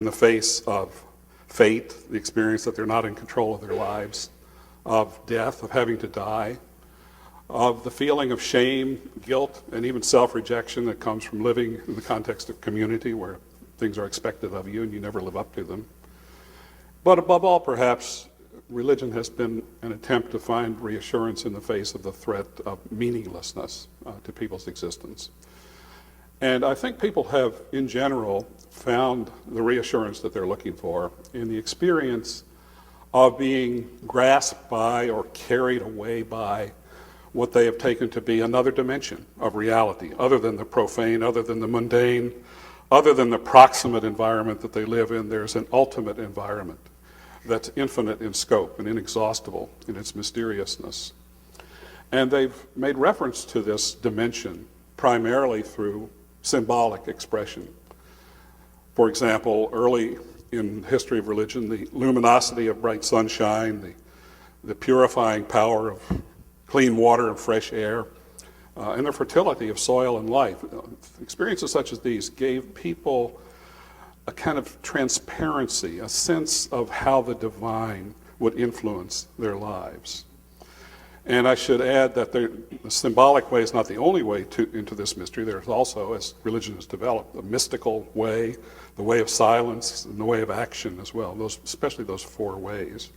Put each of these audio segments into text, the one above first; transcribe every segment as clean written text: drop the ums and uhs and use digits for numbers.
in the face of fate, the experience that they're not in control of their lives, of death, of having to die, of the feeling of shame, guilt, and even self-rejection that comes from living in the context of community where things are expected of you and you never live up to them. But above all, perhaps, religion has been an attempt to find reassurance in the face of the threat of meaninglessness to people's existence. And I think people have, in general, found the reassurance that they're looking for in the experience of being grasped by or carried away by what they have taken to be another dimension of reality, other than the profane, other than the mundane, other than the proximate environment that they live in. There's an ultimate environment that's infinite in scope and inexhaustible in its mysteriousness. And they've made reference to this dimension primarily through symbolic expression. For example, early in the history of religion, the luminosity of bright sunshine, the purifying power of clean water and fresh air, and the fertility of soil and life. Experiences such as these gave people a kind of transparency, a sense of how the divine would influence their lives. And I should add that the symbolic way is not the only way into this mystery. There's also, as religion has developed, a mystical way, the way of silence, and the way of action as well, especially those four ways.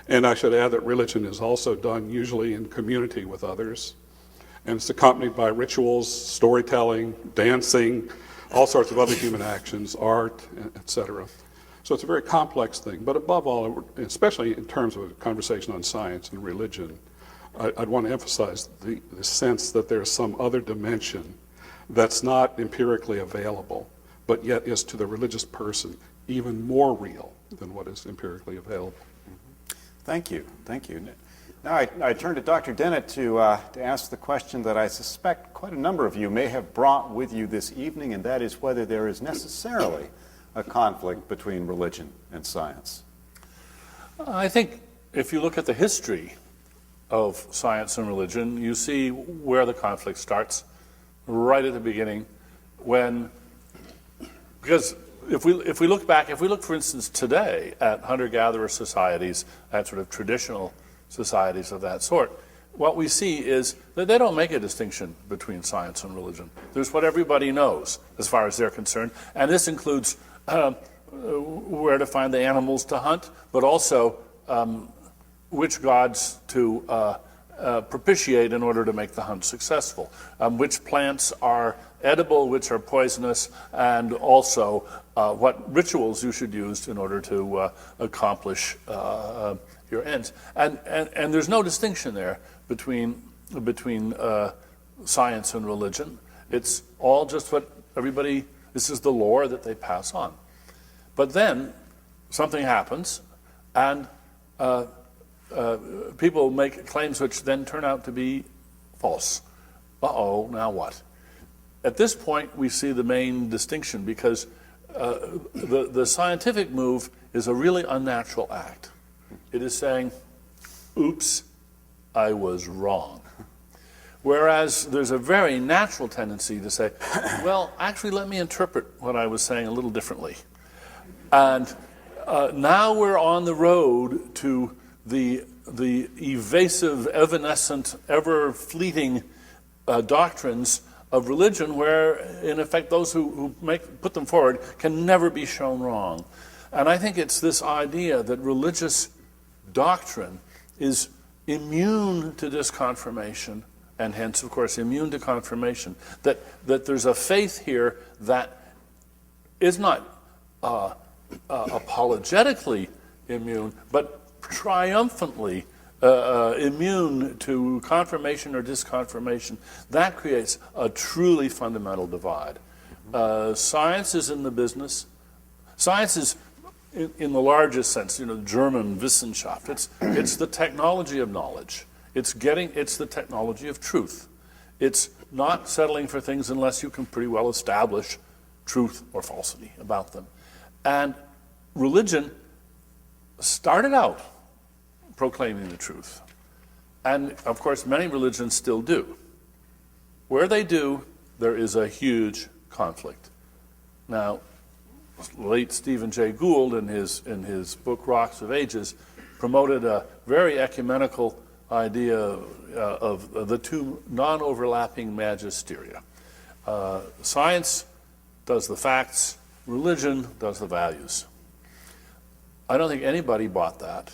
And I should add that religion is also done usually in community with others, and it's accompanied by rituals, storytelling, dancing, all sorts of other human actions, art, etc. So it's a very complex thing. But above all, especially in terms of a conversation on science and religion, I'd want to emphasize the sense that there's some other dimension that's not empirically available, but yet is to the religious person even more real than what is empirically available. Thank you. Now I turn to Dr. Dennett to ask the question that I suspect quite a number of you may have brought with you this evening, and that is whether there is necessarily a conflict between religion and science. I think if you look at the history of science and religion, you see where the conflict starts, right at the beginning, because if we look back, for instance, today at hunter-gatherer societies, at sort of traditional societies of that sort, what we see is that they don't make a distinction between science and religion. There's what everybody knows as far as they're concerned, and this includes where to find the animals to hunt, but also which gods to propitiate in order to make the hunt successful, which plants are edible, which are poisonous, and also what rituals you should use in order to accomplish your ends. And there's no distinction there between science and religion. It's all just what everybody, this is the lore that they pass on. But then something happens, and people make claims which then turn out to be false. Uh-oh, now what? At this point, we see the main distinction, because the scientific move is a really unnatural act. It is saying, oops, I was wrong. Whereas there's a very natural tendency to say, well, actually, let me interpret what I was saying a little differently. And now we're on the road to the evasive, evanescent, ever-fleeting doctrines of religion, where, in effect, those who put them forward can never be shown wrong. And I think it's this idea that religious doctrine is immune to disconfirmation, and hence, of course, immune to confirmation, that there's a faith here that is not apologetically immune, but triumphantly immune to confirmation or disconfirmation. That creates a truly fundamental divide. Science is in the business. Science is, in the largest sense, German Wissenschaft. It's the technology of knowledge. It's the technology of truth. It's not settling for things unless you can pretty well establish truth or falsity about them. And religion started out proclaiming the truth. And, of course, many religions still do. Where they do, there is a huge conflict. Now, late Stephen Jay Gould, in his book Rocks of Ages, promoted a very ecumenical idea of the two non-overlapping magisteria. Science does the facts, religion does the values. I don't think anybody bought that.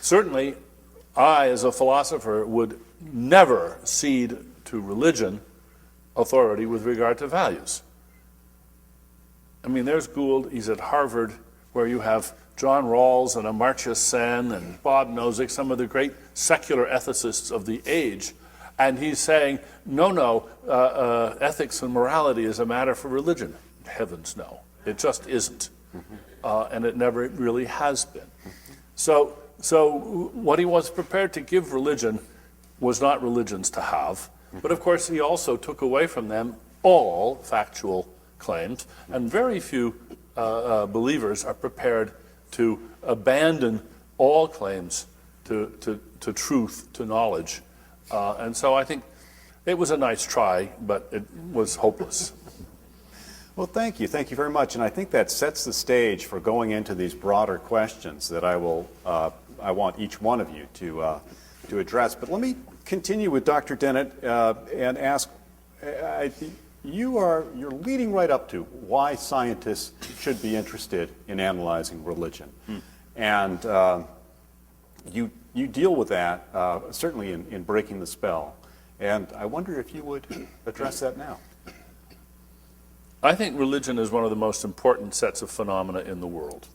Certainly, I, as a philosopher, would never cede to religion authority with regard to values. I mean, there's Gould, he's at Harvard, where you have John Rawls and Amartya Sen and Bob Nozick, some of the great secular ethicists of the age, and he's saying, no, ethics and morality is a matter for religion. Heavens no, it just isn't, and it never really has been. So what he was prepared to give religion was not religions to have, but of course he also took away from them all factual claims, and very few believers are prepared to abandon all claims to truth, to knowledge. And so I think it was a nice try, but it was hopeless. Well, thank you. Thank you very much. And I think that sets the stage for going into these broader questions that I want each one of you to address. But let me continue with Dr. Dennett and ask, you're leading right up to why scientists should be interested in analyzing religion. And you deal with that, certainly in Breaking the Spell. And I wonder if you would address that now. I think religion is one of the most important sets of phenomena in the world.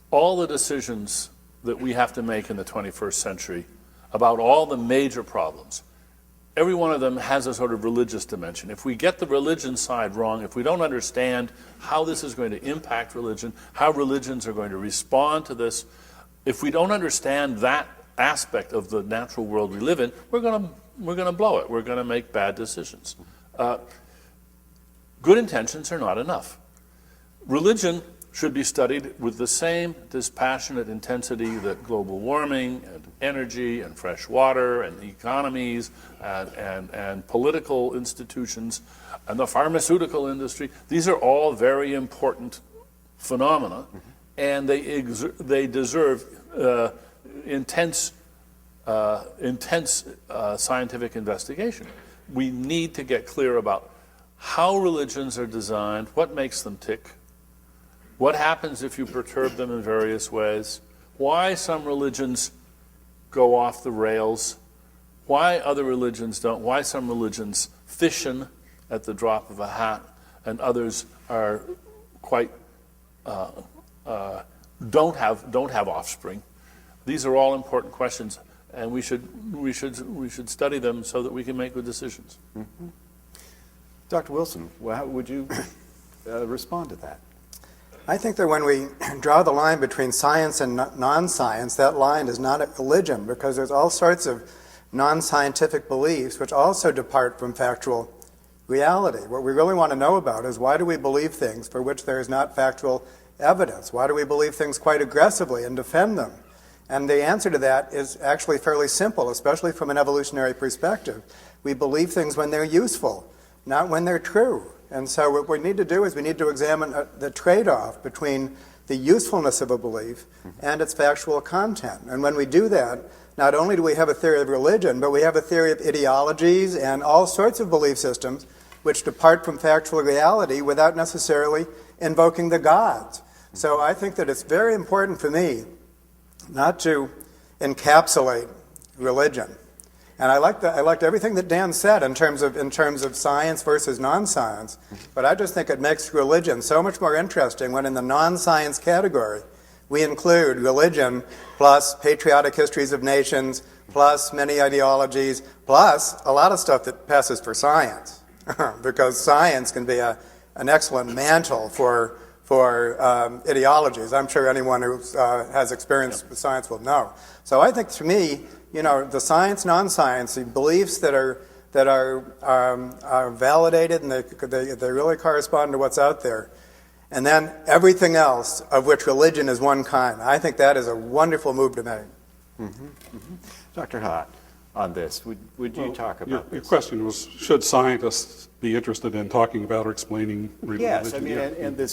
All the decisions that we have to make in the 21st century about all the major problems, every one of them has a sort of religious dimension. If we get the religion side wrong, if we don't understand how this is going to impact religion, how religions are going to respond to this, if we don't understand that aspect of the natural world we live in, we're going to blow it. We're going to make bad decisions. Good intentions are not enough. Religion should be studied with the same dispassionate intensity that global warming and energy and fresh water and economies and political institutions and the pharmaceutical industry. These are all very important phenomena, and they deserve intense scientific investigation. We need to get clear about how religions are designed, what makes them tick, what happens if you perturb them in various ways, why some religions go off the rails, why other religions don't, why some religions fission at the drop of a hat and others are quite don't have offspring. These are all important questions, and we should study them so that we can make good decisions. Dr. Wilson, how would you respond to that? I think that when we draw the line between science and non-science, that line is not a religion, because there's all sorts of non-scientific beliefs which also depart from factual reality. What we really want to know about is, why do we believe things for which there is not factual evidence? Why do we believe things quite aggressively and defend them? And the answer to that is actually fairly simple, especially from an evolutionary perspective. We believe things when they're useful, not when they're true. And so what we need to do is we need to examine the trade-off between the usefulness of a belief and its factual content. And when we do that, not only do we have a theory of religion, but we have a theory of ideologies and all sorts of belief systems which depart from factual reality without necessarily invoking the gods. So I think that it's very important for me not to encapsulate religion. And I liked everything that Dan said in terms of science versus non-science, but I just think it makes religion so much more interesting when in the non-science category we include religion plus patriotic histories of nations plus many ideologies plus a lot of stuff that passes for science, because science can be an excellent mantle for ideologies. I'm sure anyone who has experience with science will know. So I think, to me, the science, non-science, the beliefs that are validated and they really correspond to what's out there, and then everything else of which religion is one kind. I think that is a wonderful move to make. Dr. Haught, on this. Would you talk about Your this? question was, should scientists be interested in talking about or explaining religion? Yes, I mean, Yeah. and this